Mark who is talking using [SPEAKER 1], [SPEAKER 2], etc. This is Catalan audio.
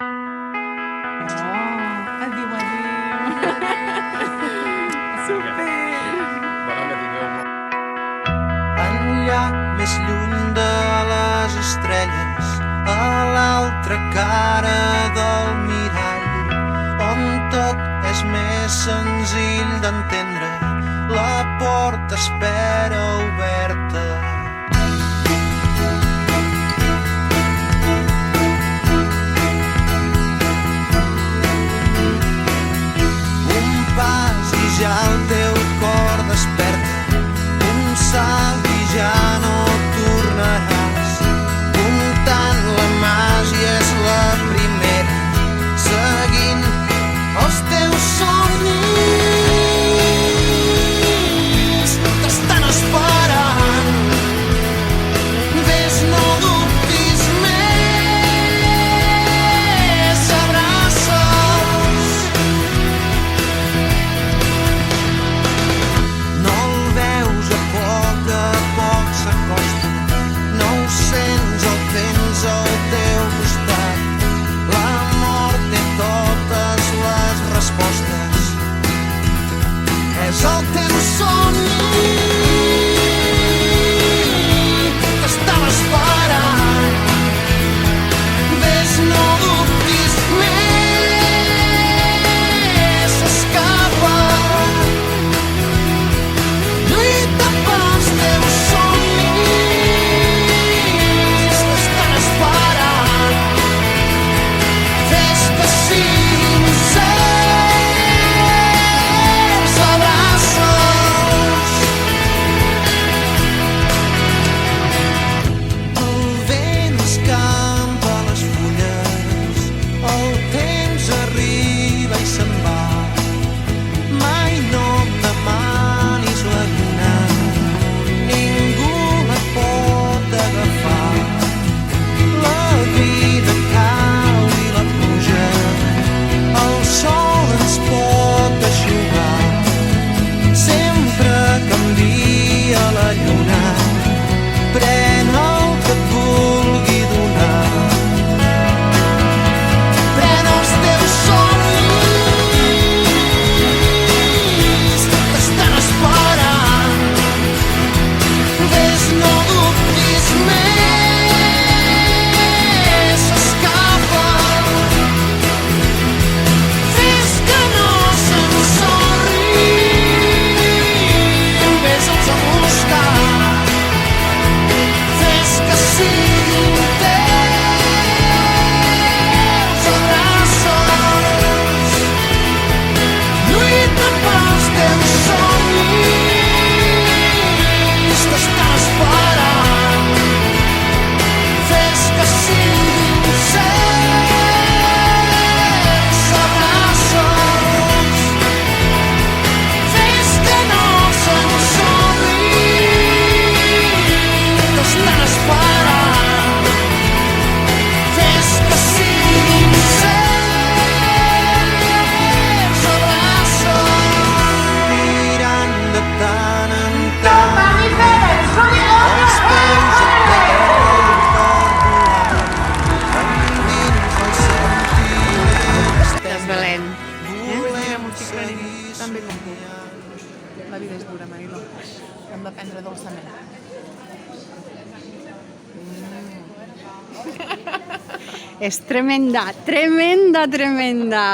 [SPEAKER 1] Oh, adiu, adiu. Super.
[SPEAKER 2] Bueno, que tingueu molt.
[SPEAKER 3] Enllà, més lluny de les estrelles, a l'altra cara del mirall, on tot és més senzill d'entendre, la porta espera oberta. Un pas i ja el teu cor desperta, un salt i ja no tornaràs. Comptant la màgia és la primera, seguint els teus somnis. T'estan esperant, ves, no dubtis més, abraça'ls. No el veus, a poc s'acosta, no ho sents, el tens al teu costat. La mort té totes les respostes, és el teu somni. T'estava esperant, ves, no dubtis més, escapa. Lluita pels teus somnis, t'estan esperant, fes que siguin certs, abraça'ls. El vent escampa les fulles, el temps arriba i se'n va. Mai no em demanis la lluna, ningú la pot agafar. La vida cau i la pluja, el sol ens pot eixugar. Sempre canvia la lluna, pren el que et vulgui donar. Pren els teus somnis, t'estan esperant, ves, no dubtis més, escapa. Fes que no s'ensorrin, ves-los a buscar, fes que siguin teus, abraça'ls. Lluita pels teus somnis, t'estan esperant, fes que siguin certs, abraça'ls. Fes que no s'ensorrin, t'estan esperant, fes que siguin certs, abraça'ls. Mirant de tant en tant els peus a terra, el cor volant, endins els sentiments
[SPEAKER 1] Desvelem.
[SPEAKER 3] volem
[SPEAKER 1] Mirem un xic clarín,
[SPEAKER 3] seguir
[SPEAKER 1] tan bé com puc.
[SPEAKER 3] somiant.
[SPEAKER 1] La vida és dura, Marilo. Hem d'aprendre dolçament.
[SPEAKER 4] És tremenda, tremenda, tremenda.